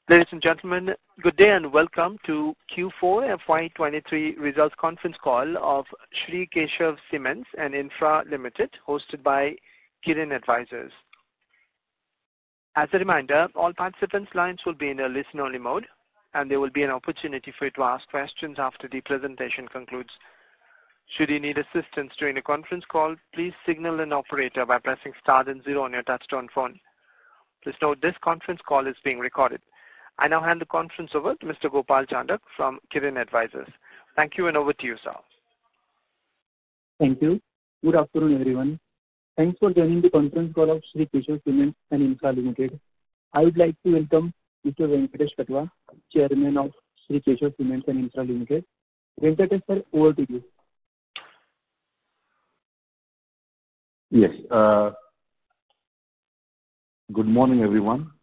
Ladies and gentlemen, good day and welcome to Q4 FY23 results conference call of Shri, Keshav Cements and Infra Limited, hosted by Kirin Advisors. As a reminder, all participants' lines will be in a listen-only mode, and there will be an opportunity for you to ask questions after the presentation concludes. Should you need assistance during the conference call, please signal an operator by pressing star and 0 on your touchtone phone. Please note this conference call is being recorded. I now hand the conference over to Mr. Gopal Chandak from Kirin Advisors. Thank you, and over to you, sir. Thank you. Good afternoon, everyone. Thanks for joining the conference call of Shri Keshav Cements and Infra Limited. I would like to welcome Mr. Venkatesh Katwa, Chairman of Shri Keshav Cements and Infra Limited. Venkatesh, sir, over to you. Yes. Good morning, everyone.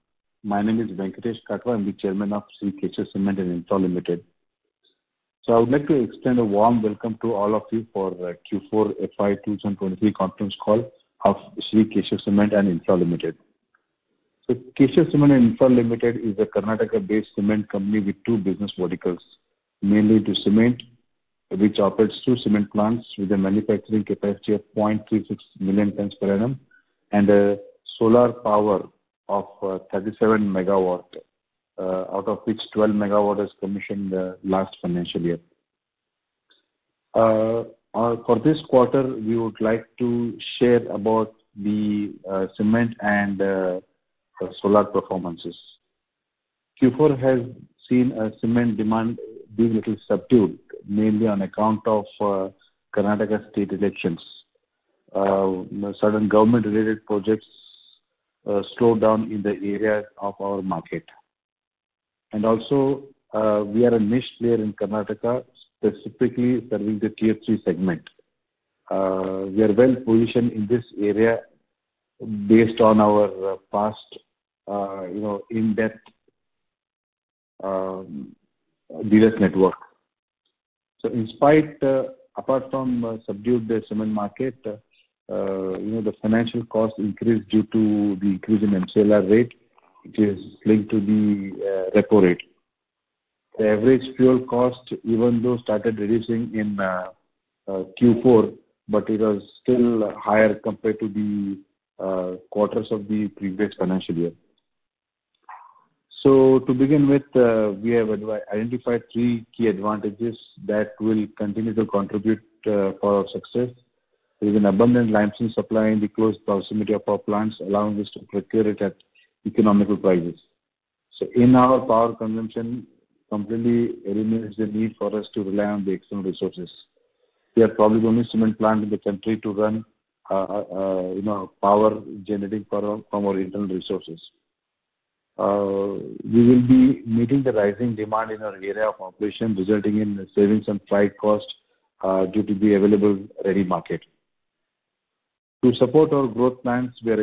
My name is Venkatesh Katwa. I'm the Chairman of Shri Keshav Cement and Infra Limited. So I would like to extend a warm welcome to all of you for Q4 FY 2023 conference call of Shri Keshav Cement and Infra Limited. So Keshav Cement and Infra Limited is a Karnataka-based cement company with two business verticals, mainly to cement, which operates two cement plants with a manufacturing capacity of 0.36 million tons per annum and a solar power of 37 megawatt, out of which 12 megawatt is commissioned last financial year. For this quarter, we would like to share about the cement and solar performances. Q4 has seen a cement demand being a little subdued, mainly on account of Karnataka state elections. Certain government-related projects slowed down in the area of our market. And also, we are a niche player in Karnataka, specifically serving the Tier 3 segment. We are well positioned in this area based on our past, in-depth dealers network. So in spite, apart from subdued the cement market, the financial cost increased due to the increase in MCLR rate, which is linked to the repo rate. The average fuel cost, even though started reducing in Q4, but it was still higher compared to the quarters of the previous financial year. So to begin with, we have identified three key advantages that will continue to contribute for our success. There is an abundant limestone supply in the close proximity of our plants, allowing us to procure it at economical prices. So in our power consumption, completely eliminates the need for us to rely on the external resources. We are probably the only cement plant in the country to run, power generating from our internal resources. We will be meeting the rising demand in our area of operation, resulting in savings on freight cost due to the available ready market. To support our growth plans, we are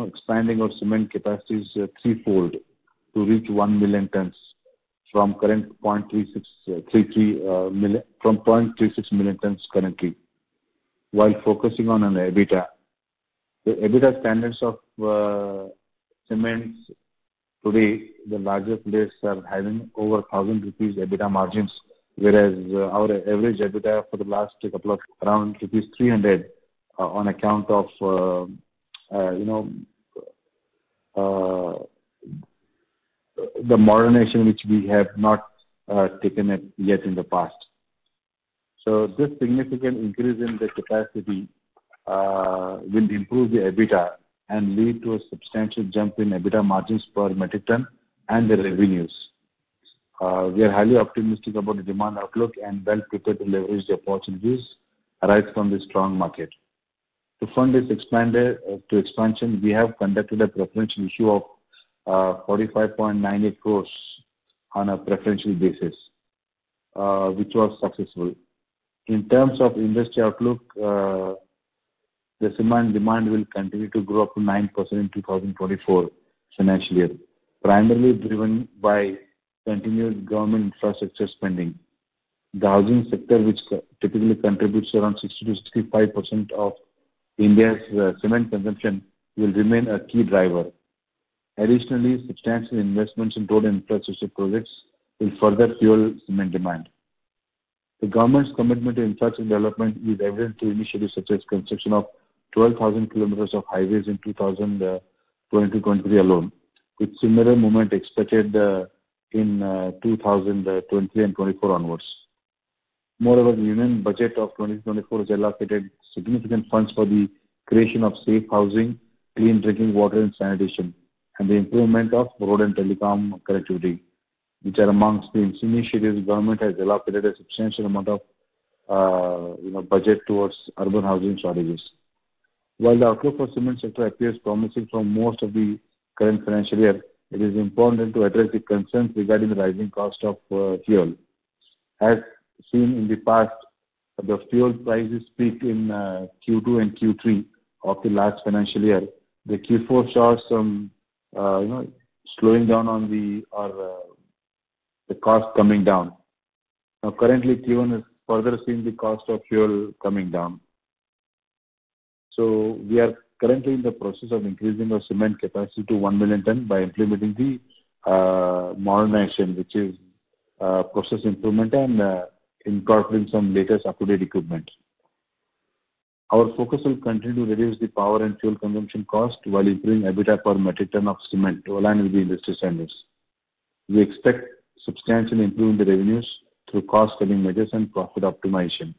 expanding our cement capacities threefold to reach 1 million tons from current 0.36 million tons currently, while focusing on an EBITDA. The EBITDA standards of cements today, the larger players are having over 1,000 rupees EBITDA margins, whereas our average EBITDA for the last couple of around rupees 300 on account of the modernization which we have not taken it yet in the past. So this significant increase in the capacity will improve the EBITDA and lead to a substantial jump in EBITDA margins per metric ton and the revenues. We are highly optimistic about the demand outlook and well prepared to leverage the opportunities arise from this strong market. To fund this expansion, we have conducted a preferential issue of 45.98 crores on a preferential basis, which was successful. In terms of industry outlook, the cement demand will continue to grow up to 9% in 2024 financial year, primarily driven by continued government infrastructure spending. The housing sector, which typically contributes around 60 to 65% of India's cement consumption, will remain a key driver. Additionally, substantial investments in road infrastructure projects will further fuel cement demand. The government's commitment to infrastructure development is evident through initiatives such as construction of 12,000 kilometers of highways in 2022-23 alone, with similar movement expected in 2023 and 24 onwards. Moreover, the Union Budget of 2024 has allocated significant funds for the creation of safe housing, clean drinking water and sanitation, and the improvement of road and telecom connectivity, which are amongst the initiatives. The government has allocated a substantial amount of budget towards urban housing shortages. While the outlook for cement sector appears promising from most of the current financial year, it is important to address the concerns regarding the rising cost of fuel. As seen in the past, the fuel prices peaked in Q2 and Q3 of the last financial year. The Q4 saw some slowing down on the cost coming down. Now, currently, Q1 is further seeing the cost of fuel coming down. So we are currently in the process of increasing our cement capacity to 1 million ton by implementing the modernization, which is process improvement and incorporating some latest up-to-date equipment. Our focus will continue to reduce the power and fuel consumption cost while improving EBITDA per metric ton of cement to align with the industry standards. We expect substantially improving the revenues through cost-cutting measures and profit optimization.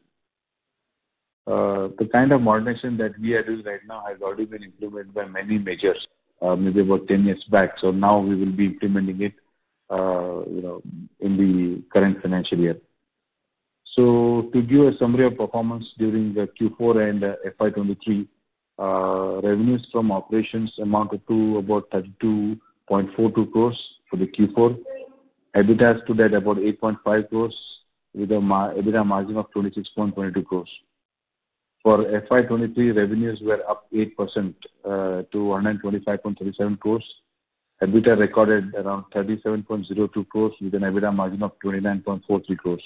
The kind of modernization that we are doing right now has already been implemented by many majors, maybe about 10 years back. So now we will be implementing it, in the current financial year. So to give a summary of performance during the Q4 and FY23, revenues from operations amounted to about 32.42 crores for the Q4. EBITDA stood at about 8.5 crores with a EBITDA margin of 26.22 crores. For FY23, revenues were up 8% to 125.37 crores. EBITDA recorded around 37.02 crores with an EBITDA margin of 29.43%.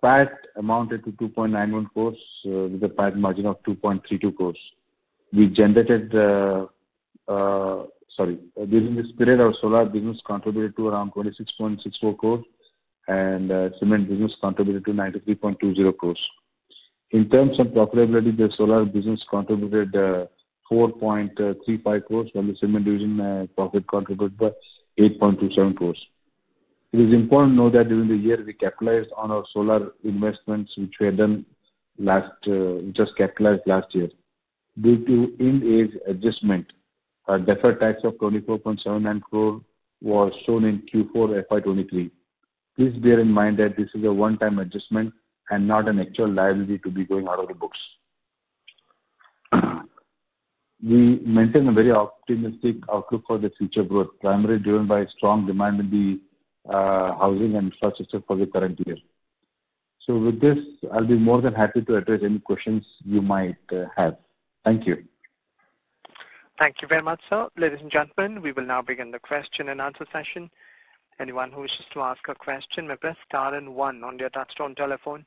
PAT amounted to 2.91 crores with a PAT margin of 2.32 crores. We generated, during this period, our solar business contributed to around 26.64 crores and cement business contributed to 93.20 crores. In terms of profitability, the solar business contributed 4.35 crores, while the cement division profit contributed by 8.27 crores. It is important to know that during the year we capitalized on our solar investments, which were done capitalized last year. Due to Ind AS adjustment, a deferred tax of 24.79 crore was shown in Q4 FY23. Please bear in mind that this is a one-time adjustment and not an actual liability to be going out of the books. We maintain a very optimistic outlook for the future growth, primarily driven by strong demand in the housing and infrastructure for the current year. So with this, I'll be more than happy to address any questions you might have. Thank you. Thank you very much, sir. Ladies and gentlemen, we will now begin the question and answer session. Anyone who wishes to ask a question may press star and 1 on their touchtone telephone.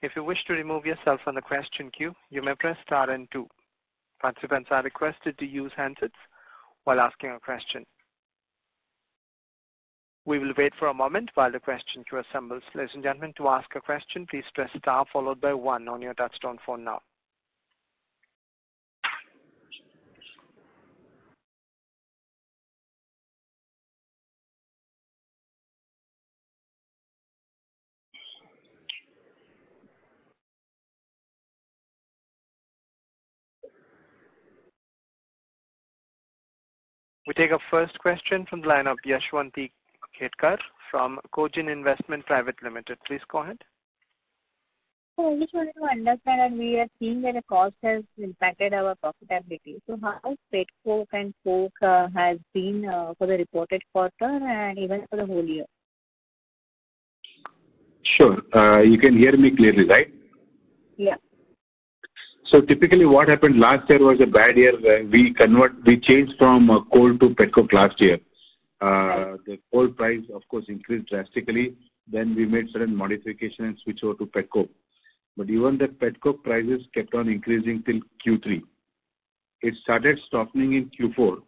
If you wish to remove yourself from the question queue, you may press star and 2. Participants are requested to use handsets while asking a question. We will wait for a moment while the question queue assembles. Ladies and gentlemen, to ask a question, please press star followed by 1 on your touchtone phone now. We take a first question from the line of Yashwanti Khetkar from Cogin Investment Private Limited. Please go ahead. So I just wanted to understand, and we are seeing that the cost has impacted our profitability. So how petcoke and coke has been for the reported quarter and even for the whole year? Sure. You can hear me clearly, right? Yeah. So typically what happened last year was a bad year. We changed from coal to petcoke last year. The coal price, of course, increased drastically. Then we made certain modifications and switched over to petcoke. But even the petcoke prices kept on increasing till Q3. it started softening in Q4,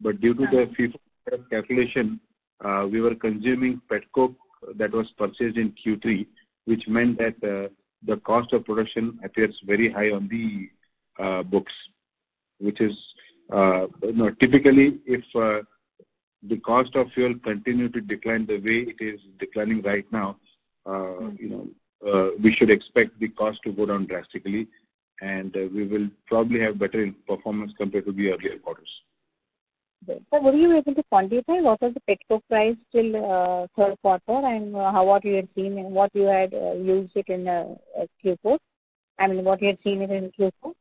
but due to the FIFO calculation, we were consuming petcoke that was purchased in Q3, which meant that the cost of production appears very high on the books, which is typically if the cost of fuel continue to decline the way it is declining right now, we should expect the cost to go down drastically, and we will probably have better performance compared to the earlier quarters. So, were you able to quantify what was the petcoke price till third quarter, and what you had seen and what you had used it in Q4? I mean, what you had seen it in Q4?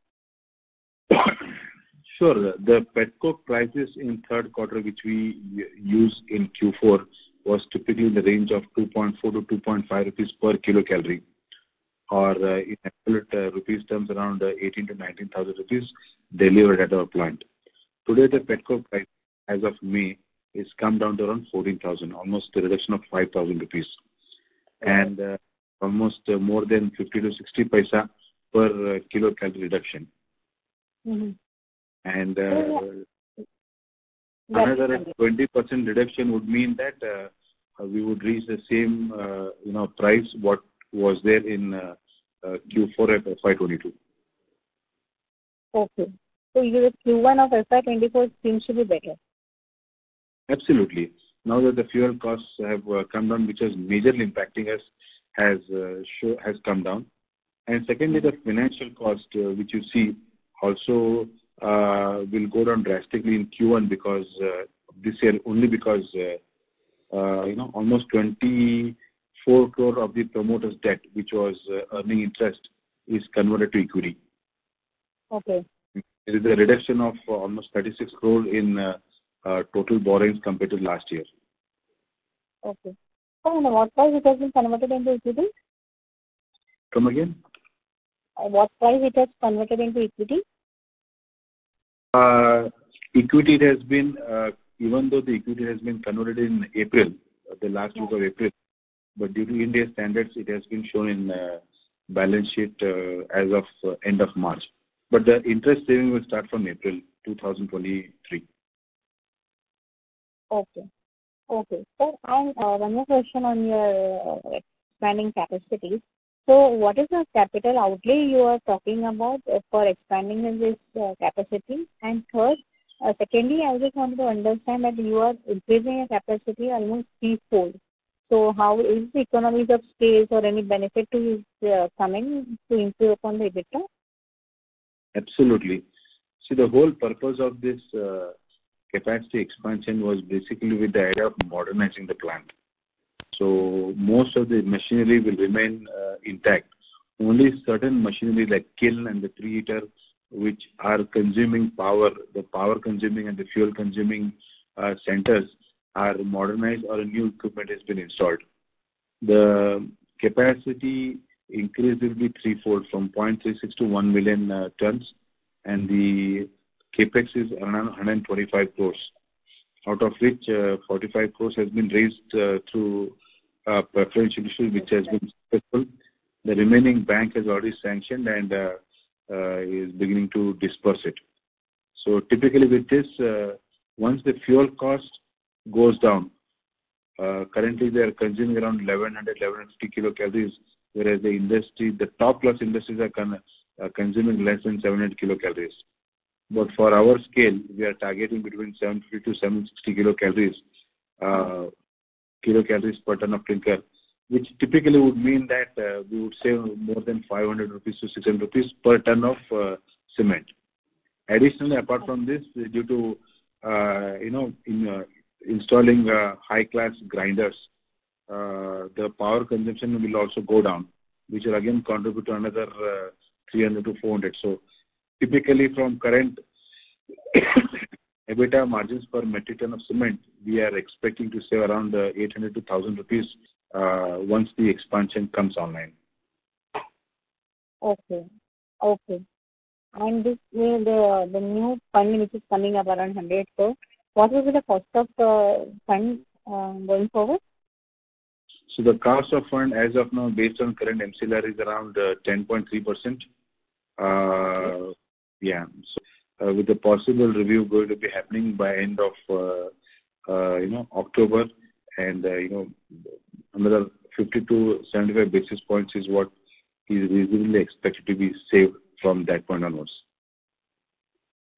Sure. The petcoke prices in third quarter, which we use in Q4, was typically in the range of 2.4 to 2.5 rupees per kilocalorie, or in absolute rupees terms, around 18 to 19,000 rupees delivered at our plant. Today, the petcoke price as of May is come down to around 14,000, almost a reduction of 5,000 rupees, and almost more than 50 to 60 paisa per kilocalorie reduction. Mm-hmm. And another 20% reduction would mean that we would reach the same price what was there in Q4 of FY22. Okay. So the Q1 of FY24 seems to be better. Absolutely. Now that the fuel costs have come down, which is majorly impacting us, has come down. And secondly, the financial cost, which you see, also will go down drastically in Q1 because this year only because almost 24 crore of the promoter's debt, which was earning interest, is converted to equity. Okay. There is a reduction of almost 36 crore in total borrowings compared to last year. Okay. So, what price it has been converted into equity? Come again? What price it has converted into equity? Equity it has been, even though the equity has been converted in April, the last week of April, but due to India standards, it has been shown in balance sheet as of end of March. But the interest saving will start from April 2023. Okay. Okay. So, and one more question on your expanding capacities. So, what is the capital outlay you are talking about for expanding in this capacity? And third, secondly, I just wanted to understand that you are increasing your capacity almost threefold. So, how is the economies of scale or any benefit to coming to improve upon the EBITDA? Absolutely. See, the whole purpose of this capacity expansion was basically with the idea of modernizing the plant. So most of the machinery will remain intact. Only certain machinery like kiln and the preheater, which are consuming power, the power consuming and the fuel consuming centers are modernized or a new equipment has been installed. The capacity increase will be threefold from 0.36 to 1 million tons, and the capex is around 125 crores, out of which 45 crores has been raised through preferential issue, which has been successful. The remaining bank has already sanctioned and is beginning to disperse it. So typically with this, once the fuel cost goes down, currently they are consuming around 1100, 1150 kilocalories, whereas the industry, the top class industries are consuming less than 700 kilocalories. But for our scale, we are targeting between 750 to 760 kilocalories per ton of clinker, which typically would mean that we would save more than 500 rupees to 600 rupees per ton of cement. Additionally, apart from this, due to installing high-class grinders, the power consumption will also go down, which will again contribute to another 300 to 400. So typically from current EBITDA margins per metric ton of cement, we are expecting to save around 800 to 1,000 rupees once the expansion comes online. Okay. Okay. And this the new fund which is coming up around 100 crore, what will be the cost of fund going forward? So the cost of fund as of now, based on current MCLR, is around 10.3%. Yeah. So with the possible review going to be happening by end of October, and another 50 to 75 basis points is what is reasonably expected to be saved from that point onwards.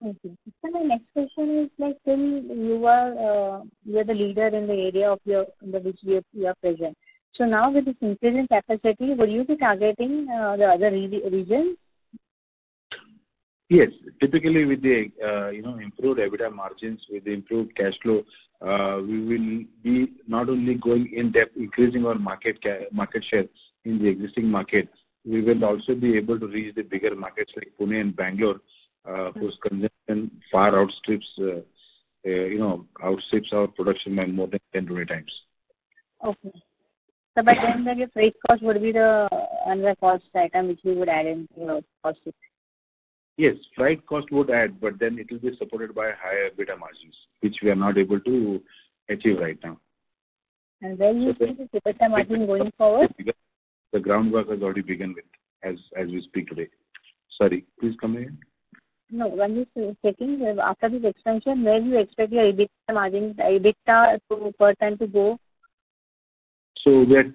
Okay. So my next question is till you are the leader in the area of which you are present. So now with this increase in capacity, will you be targeting the other regions? Yes, typically with the improved EBITDA margins, with the improved cash flow, we will be not only going in depth, increasing our market share in the existing market. We will also be able to reach the bigger markets like Pune and Bangalore, whose consumption far outstrips our production by more than 10-20 times. Okay. So by then your freight cost would be the another cost item which we would add in your cost. Yes, freight cost would add, but then it will be supported by higher EBITDA margins, which we are not able to achieve right now. And where you see the EBITDA margin going forward? The groundwork has already begun with as we speak today. Sorry, please come again. No, when you checking after this expansion, where do you expect your EBITDA margin, EBITDA per ton to go? So that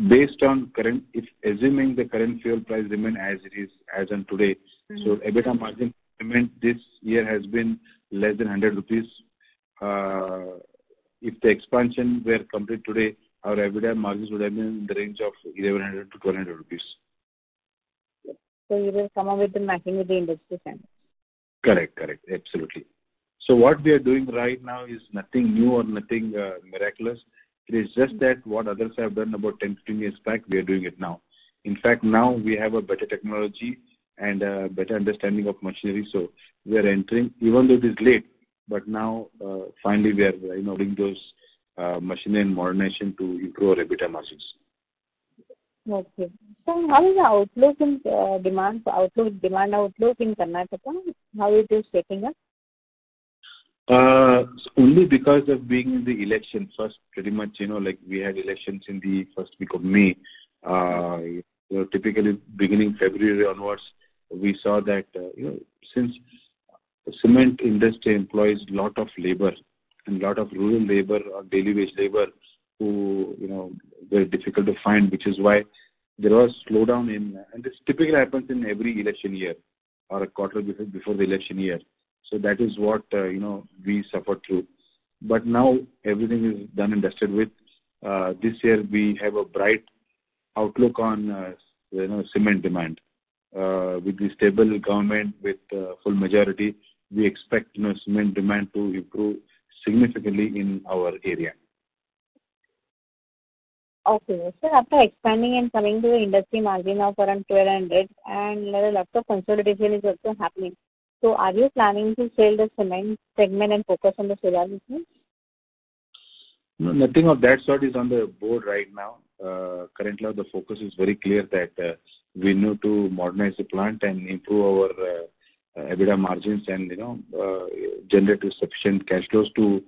based on current, if assuming the current fuel price remain as it is as on today, so EBITDA margin cement this year has been less than 100 rupees. If the expansion were complete today, our EBITDA margins would have been in the range of 1100 to 1200 rupees. So you will come up with the matching with the industry standards. Correct, absolutely. So what we are doing right now is nothing new or nothing miraculous. It is just that what others have done about 10-15 years back, we are doing it now. In fact, now we have a better technology and a better understanding of machinery. So we are entering, even though it is late, but now finally we are doing those machinery and modernization to improve our EBITDA margins. Okay. So how is the outlook in demand outlook in Karnataka? How it is shaping up? Only because of being in the election first, pretty much, like we had elections in the first week of May. Typically beginning February onwards, we saw that, since the cement industry employs a lot of labor and a lot of rural labor or daily wage labor who, very difficult to find, which is why there was slowdown and this typically happens in every election year or a quarter before the election year. So that is what, we suffered through. But now everything is done and dusted with. This year we have a bright outlook on, cement demand. With the stable government with full majority, we expect, cement demand to improve significantly in our area. Okay. So after expanding and coming to the industry margin of around 1200 and a lot of consolidation is also happening. So are you planning to sell the cement segment and focus on the solar business? No, nothing of that sort is on the board right now. Currently, the focus is very clear that we need to modernize the plant and improve our EBITDA margins and generate sufficient cash flows to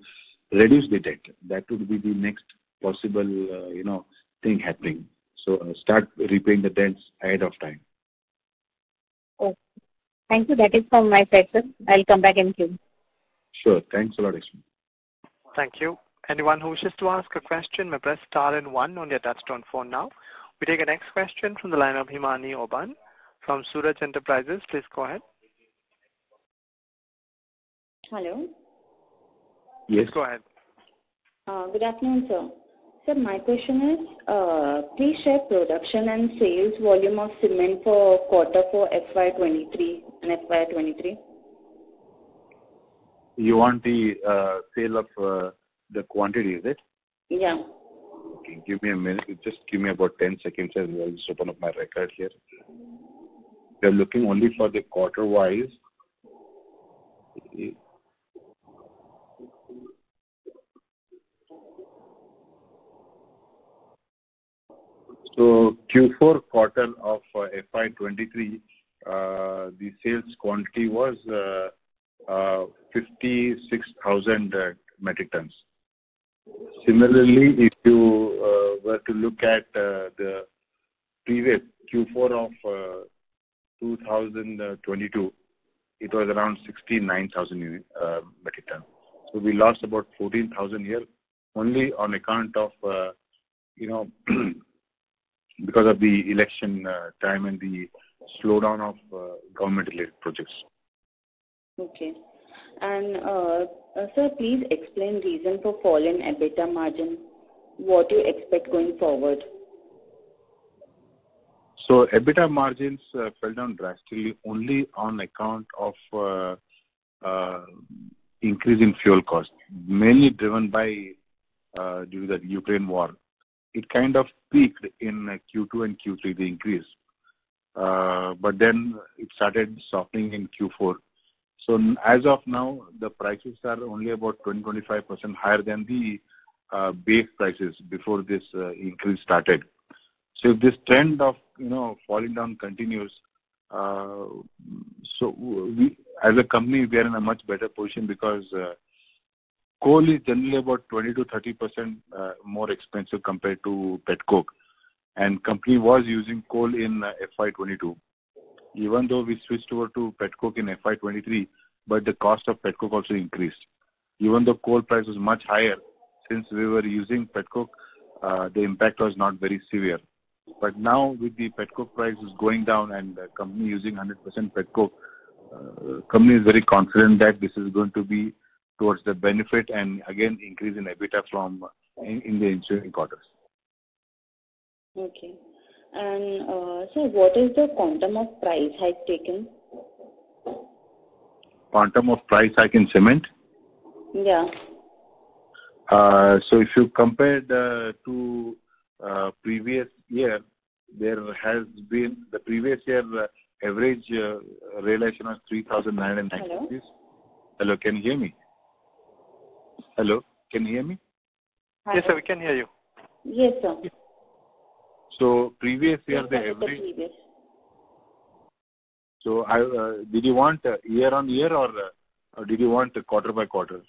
reduce the debt. That would be the next possible thing happening. So start repaying the debts ahead of time. Okay. Thank you. That is from my side, sir. I'll come back in queue. Sure. Thanks a lot, Shri. Thank you. Anyone who wishes to ask a question may press star and 1 on your touchtone phone now. We take a next question from the line of Himani Oban from Suraj Enterprises. Please go ahead. Hello. Yes. Please go ahead. Good afternoon, sir. Sir, my question is, please share production and sales volume of cement for quarter for FY23 and FY23. You want the sale of the quantity, is it? Yeah. Okay, give me a minute. Just give me about 10 seconds and I'll just open up my record here. We're looking only for the quarter-wise. So Q4 quarter of FY23, the sales quantity was 56,000 metric tons. Similarly, if you were to look at the previous Q4 of 2022, it was around 69,000 metric ton. So we lost about 14,000 here only on account of, because of the election time and the slowdown of government-related projects. Okay. And sir, please explain reason for fall in EBITDA margin. What you expect going forward? So EBITDA margins fell down drastically only on account of increase in fuel cost, mainly driven by due to the Ukraine war. It kind of peaked in Q2 and Q3, the increase, but then it started softening in Q4. So as of now, the prices are only about 20-25% higher than the base prices before this increase started. So if this trend of falling down continues, so we as a company we are in a much better position because coal is generally about 20-30% more expensive compared to petcoke, and company was using coal in FY22. Even though we switched over to petcoke in FY23, but the cost of petcoke also increased. Even though coal price was much higher, since we were using petcoke, the impact was not very severe. But now with the petcoke prices going down and the company using 100% petcoke, company is very confident that this is going to be towards the benefit and again increase in EBITDA from in the ensuing quarters. Okay. And so what is the quantum of price hike taken? Quantum of price hike in cement? Yeah. So if you compare to previous year, there has been the previous year average realization was 3,990 rupees. Hello, can you hear me? Hello, can you hear me? Yes, sir, we can hear you. Yes, sir. So previous year the average. So did you want year on year or did you want quarter by quarter?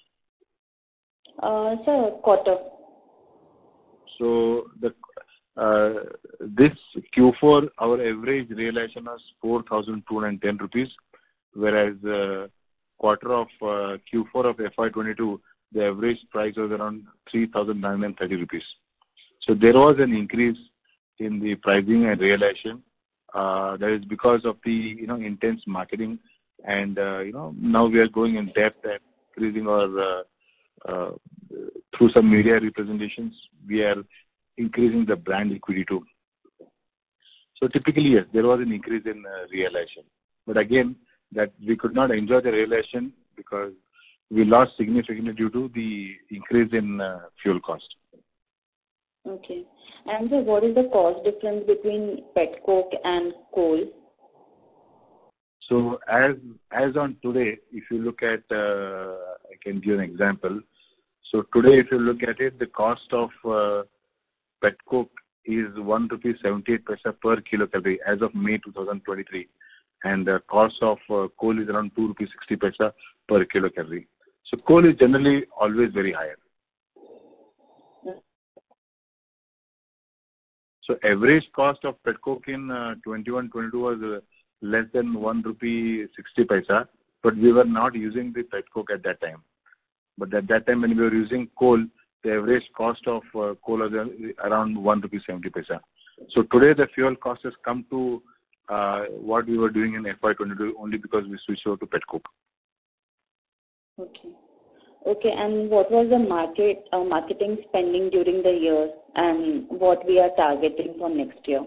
Sir, quarter. So this Q4 our average realization was 4,210 rupees, whereas quarter of Q4 of FY22 the average price was around 3,930 rupees. So there was an increase in the pricing and realization. That is because of the intense marketing, and now we are going in depth and increasing our through some media representations. We are increasing the brand equity too. So typically yes, there was an increase in realization, but again that we could not enjoy the realization because we lost significantly due to the increase in fuel cost. Okay. And so what is the cost difference between petcoke and coal? So as on today, if you look at, I can give an example. So today, if you look at it, the cost of petcoke is 1 rupee 78 paisa per kilocalorie as of May 2023, and the cost of coal is around 2 rupees 60 paisa per kilocalorie. So coal is generally always very higher. So average cost of petcoke in 21-22 was less than 1 rupee 60 paisa, but we were not using the petcoke at that time. But at that time when we were using coal, the average cost of coal was around 1 rupee 70 paisa. So today the fuel cost has come to what we were doing in FY22 only because we switched over to petcoke. Okay. Okay, and what was the marketing spending during the year, and what we are targeting for next year?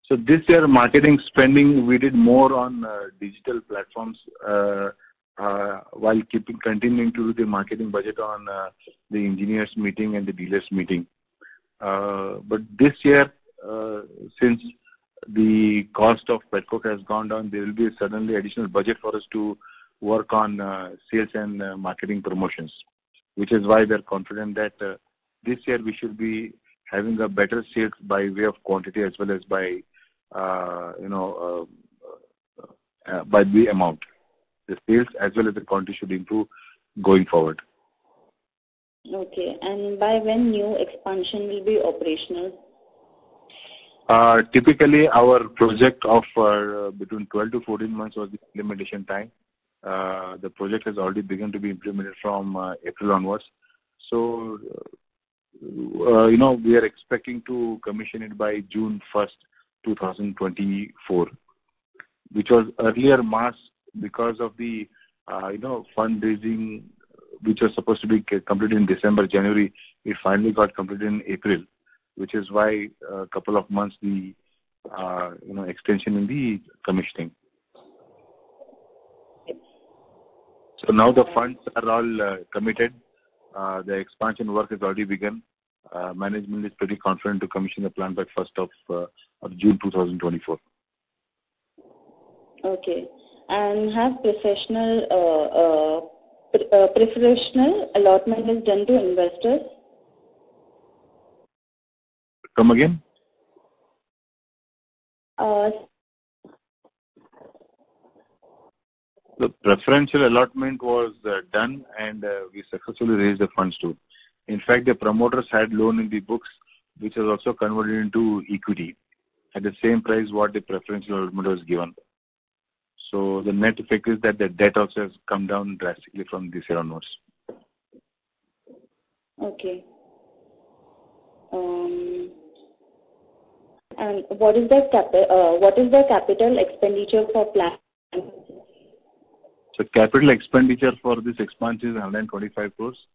So this year marketing spending, we did more on digital platforms while continuing to do the marketing budget on the engineers meeting and the dealers meeting. But this year, since the cost of petcoke has gone down, there will be suddenly additional budget for us to work on sales and marketing promotions, which is why we are confident that this year we should be having a better sales by way of quantity as well as by by the amount. The sales as well as the quantity should improve going forward. Okay, and by when new expansion will be operational? Typically, our project of between 12 to 14 months was the implementation time. The project has already begun to be implemented from April onwards. So, we are expecting to commission it by June 1st, 2024, which was earlier March because of the, fundraising, which was supposed to be completed in December, January. It finally got completed in April, which is why a couple of months the, extension in the commissioning. So now the funds are all committed. The expansion work has already begun. Management is pretty confident to commission the plant by 1st of June 2024. Okay. And have preferential allotment is done to investors? Come again? The preferential allotment was done, and we successfully raised the funds too. In fact, the promoters had loan in the books, which was also converted into equity at the same price what the preferential allotment was given. So the net effect is that the debt also has come down drastically from this year onwards. Okay. And what is the capital expenditure for plant? So capital expenditure for this expansion is 125 crores.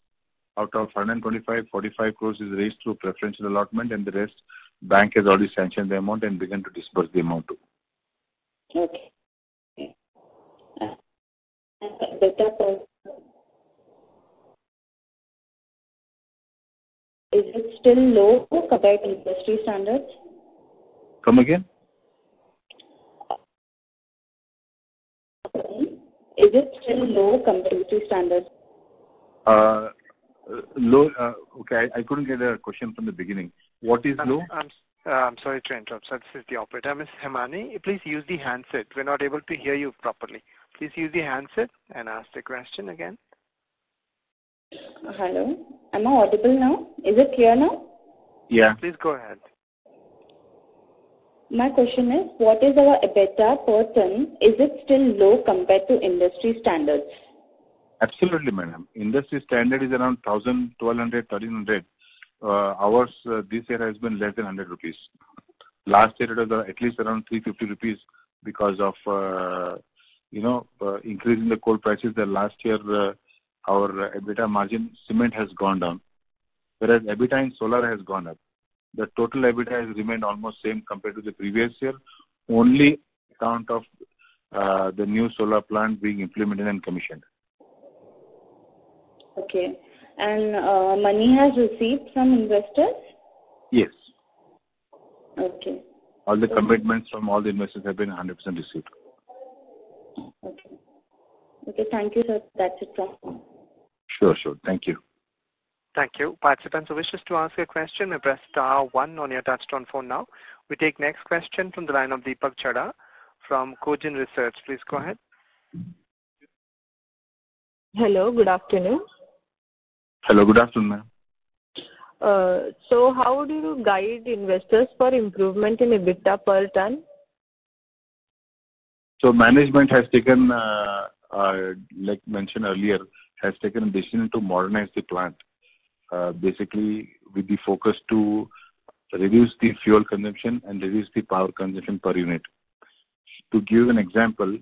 Out of 125, 45 crores is raised through preferential allotment, and the rest bank has already sanctioned the amount and begun to disburse the amount too. Okay. Is it still low compared to industry standards? Come again? Is it still low compared to industry standards? Low. Okay, I couldn't get a question from the beginning. What is low? I'm sorry to interrupt. So this is the operator. Ms. Hemani, please use the handset. We're not able to hear you properly. Please use the handset and ask the question again. Hello. Am I audible now? Is it clear now? Yeah. Please go ahead. My question is, what is our EBITDA per ton? Is it still low compared to industry standards? Absolutely, madam. Industry standard is around 1,000, 1,200, 1,300. Ours this year has been less than 100 rupees. Last year it was at least around 350 rupees because of increase in the coal prices. The last year our EBITDA margin cement has gone down, whereas EBITDA in solar has gone up. The total EBITDA has remained almost same compared to the previous year, only account of the new solar plant being implemented and commissioned. Okay. And money has received from investors? Yes. Okay. All the commitments from all the investors have been 100% received. Okay. Okay, thank you, sir. That's it from me. Sure. Thank you. Thank you. Participants who wishes to ask a question may press star 1 on your touchtone phone now. We take next question from the line of Deepak Chada from Cogent Research. Please go ahead. Hello, good afternoon. Hello, good afternoon, ma'am. So how do you guide investors for improvement in EBITDA per ton? So management has taken, like mentioned earlier, has taken a decision to modernize the plant, basically with the focus to reduce the fuel consumption and reduce the power consumption per unit. To give an example,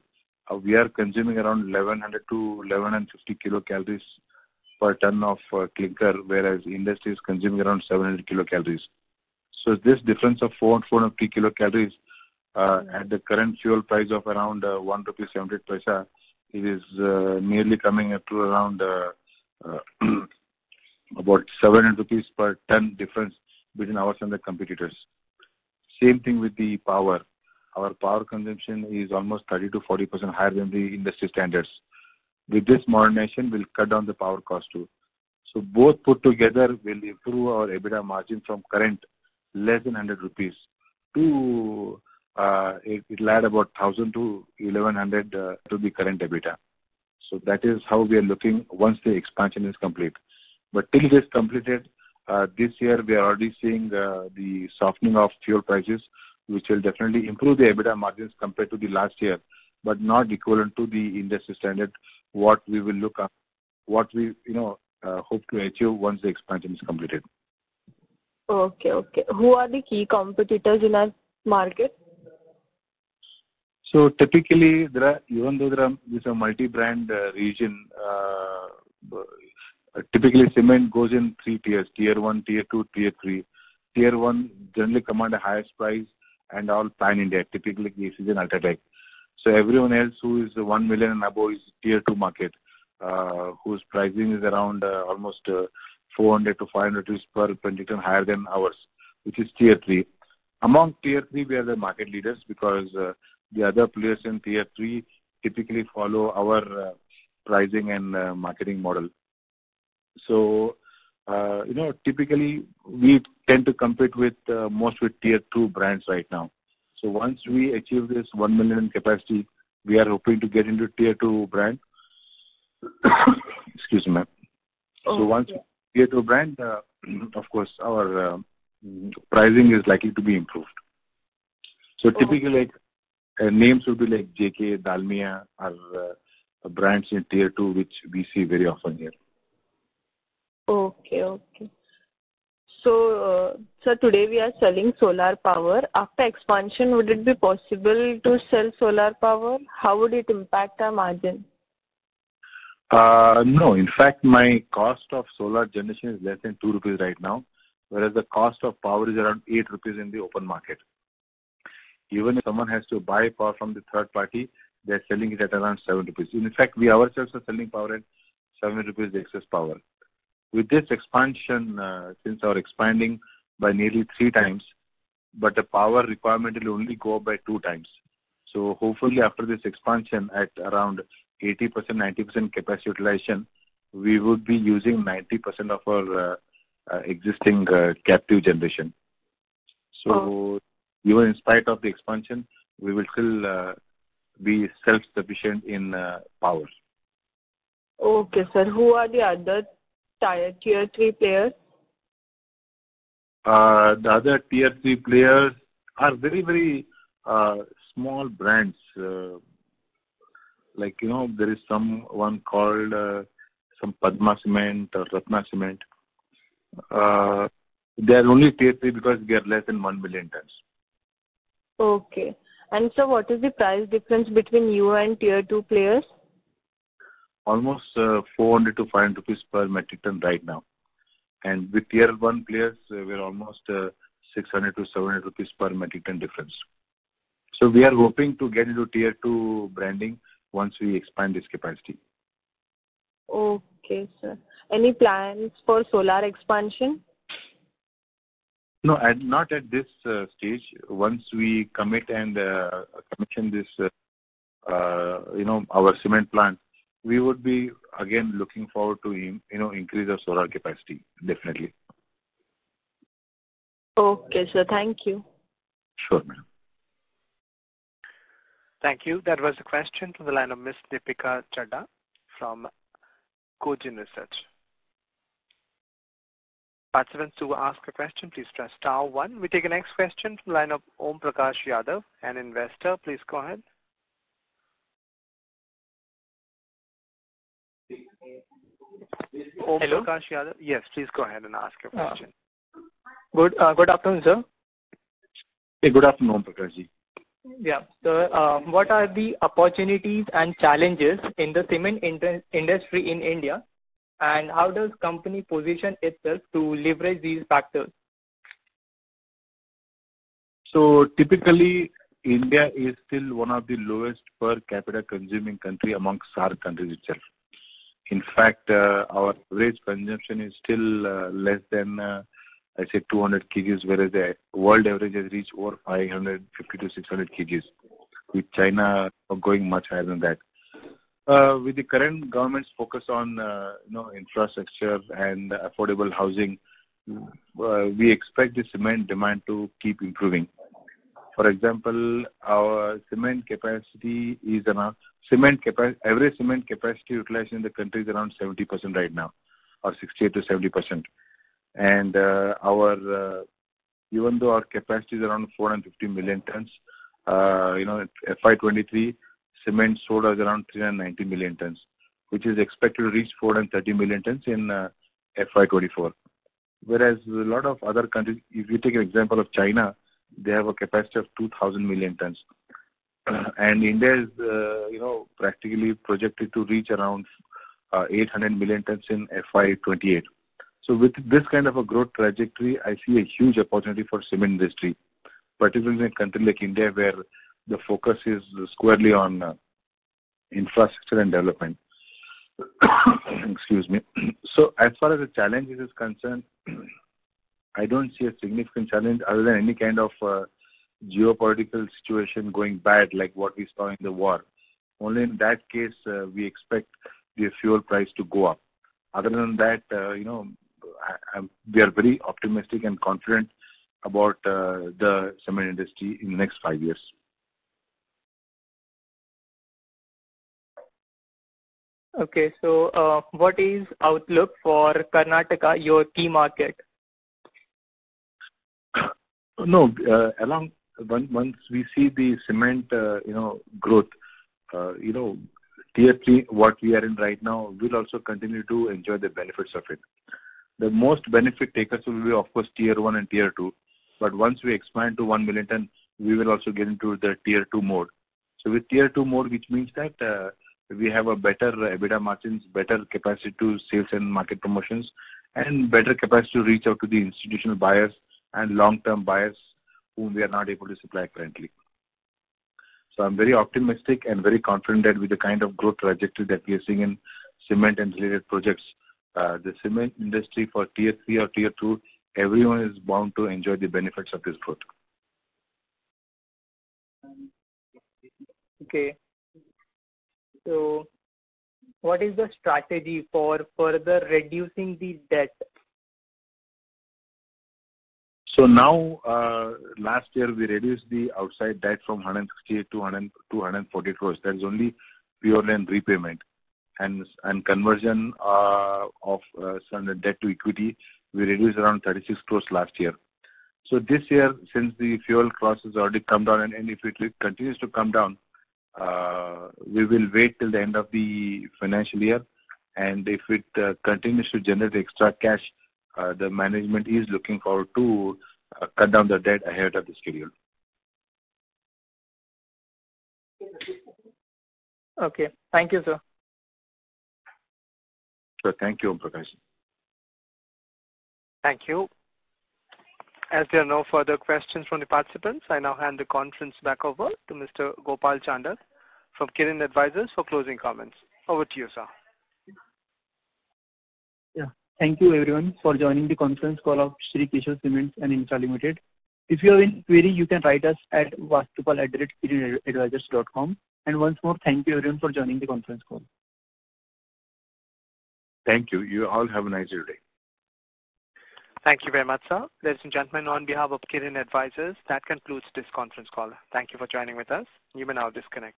we are consuming around 1100 to 1150 kilocalories per ton of clinker, whereas industry is consuming around 700 kilocalories. So this difference of 450 kilocalories at the current fuel price of around 1 rupee 78 paisa, it is nearly coming up to around about 700 rupees per ton difference between ours and the competitors. Same thing with the power. Our power consumption is almost 30 to 40% higher than the industry standards. With this modernization, we'll cut down the power cost too. So both put together will improve our EBITDA margin from current less than 100 rupees to it'll add about 1,000 to 1,100 to the current EBITDA. So that is how we are looking once the expansion is complete. But till it is completed, This year, we are already seeing the softening of fuel prices, which will definitely improve the EBITDA margins compared to the last year, but not equivalent to the industry standard, what we will look at, what we hope to achieve once the expansion is completed. Okay. Who are the key competitors in our market? So typically, even though there is a multi-brand region, typically cement goes in 3 tiers: tier 1, tier 2, tier 3. Tier 1 generally command the highest price and all pan-India, typically KCG and Ultratech. So everyone else who is 1 million and above is tier 2 market, whose pricing is around almost 400 to 500 rupees per metric ton higher than ours, which is tier 3. Among tier 3, we are the market leaders because the other players in tier 3 typically follow our pricing and marketing model. So, typically we tend to compete with most with tier 2 brands right now. So once we achieve this 1 million in capacity, we are hoping to get into tier 2 brand. Excuse me. So once tier 2 brand, of course, our pricing is likely to be improved. So typically, names would be like JK, Dalmia, are brands in tier 2, which we see very often here. Okay. So, sir, today we are selling solar power. After expansion, would it be possible to sell solar power? How would it impact our margin? No, in fact, my cost of solar generation is less than 2 rupees right now, whereas the cost of power is around 8 rupees in the open market. Even if someone has to buy power from the third party, they're selling it at around 7 rupees. In fact, we ourselves are selling power at 7 rupees the excess power. With this expansion, since our expanding by nearly 3 times, but the power requirement will only go up by 2 times. So hopefully after this expansion at around 80%, 90% capacity utilization, we would be using 90% of our existing captive generation. So even in spite of the expansion, we will still be self-sufficient in power. Okay, sir. Who are the other tier 3 players? The other tier 3 players are very, very small brands. Like, there is one called some Padma Cement or Ratna Cement. They are only tier 3 because they are less than 1 million tons. Okay. And so what is the price difference between you and tier 2 players? Almost 400 to 500 rupees per metric ton right now. And with tier 1 players, we're almost 600 to 700 rupees per metric ton difference. So we are hoping to get into tier 2 branding once we expand this capacity. Okay, sir. Any plans for solar expansion? No, not at this stage. Once we commit and commission this, our cement plant, we would be again looking forward to increase our solar capacity, definitely. Okay, sir. Thank you. Sure, madam. Thank you. That was a question from the line of Ms. Deepika Chadha from Cogin Research. Participants to ask a question, please press star 1. We take the next question from the line of Om Prakash Yadav, an investor. Please go ahead. Om Hello? Prakash Yadav. Yes, please go ahead and ask your question. Good afternoon, sir. Hey, good afternoon, Om Prakash ji. Yeah. So, what are the opportunities and challenges in the cement industry in India, and how does company position itself to leverage these factors? So typically, India is still one of the lowest per capita consuming country amongst SAARC countries itself. In fact, our average consumption is still less than, I say 200 kgs, whereas the world average has reached over 550 to 600 kgs, with China going much higher than that. With the current government's focus on infrastructure and affordable housing, we expect the cement demand to keep improving. For example, our cement capacity is around average cement capacity utilization in the country is around 70% right now, or 68 to 70%. And even though our capacity is around 450 million tons, FY23 cement sold us around 390 million tons, which is expected to reach 430 million tons in FY24. Whereas a lot of other countries, if you take an example of China, they have a capacity of 2,000 million tons. And India is, practically projected to reach around 800 million tons in FY28. So with this kind of a growth trajectory, I see a huge opportunity for cement industry, particularly in a country like India where the focus is squarely on infrastructure and development. Excuse me. So as far as the challenges is concerned, I don't see a significant challenge other than any kind of geopolitical situation going bad like what we saw in the war. Only in that case, we expect the fuel price to go up. Other than that, we are very optimistic and confident about the cement industry in the next 5 years. Okay, so what is outlook for Karnataka, your key market? No, once we see the cement, growth, tier 3, what we are in right now, will also continue to enjoy the benefits of it. The most benefit takers will be, of course, tier 1 and tier 2. But once we expand to 1 million ton, we will also get into the tier 2 mode. So with tier 2 mode, which means that we have a better EBITDA margins, better capacity to sales and market promotions, and better capacity to reach out to the institutional buyers and long-term buyers whom we are not able to supply currently. So I'm very optimistic and very confident that with the kind of growth trajectory that we are seeing in cement and related projects, the cement industry for tier 3 or tier 2, everyone is bound to enjoy the benefits of this growth. Okay. So what is the strategy for further reducing the debt? So now, last year we reduced the outside debt from 168 to 140 crores. That is only pure and repayment. And conversion of some debt to equity, we reduced around 36 crores last year. So this year, since the fuel cost has already come down, and if it continues to come down, we will wait till the end of the financial year. And if it continues to generate extra cash, the management is looking forward to cut down the debt ahead of the schedule. Okay. Thank you, sir. So thank you, Om Prakash. Thank you. As there are no further questions from the participants, I now hand the conference back over to Mr. Gopal Chandar from Kirin Advisors for closing comments. Over to you, sir. Yeah. Thank you everyone for joining the conference call of Shri Keshav Cements and Infra Limited. If you have any query, you can write us at vastupal@kirinadvisors.com. And once more, thank you everyone for joining the conference call. Thank you. You all have a nice day. Thank you very much, sir. Ladies and gentlemen, on behalf of Kirin Advisors, that concludes this conference call. Thank you for joining with us. You may now disconnect.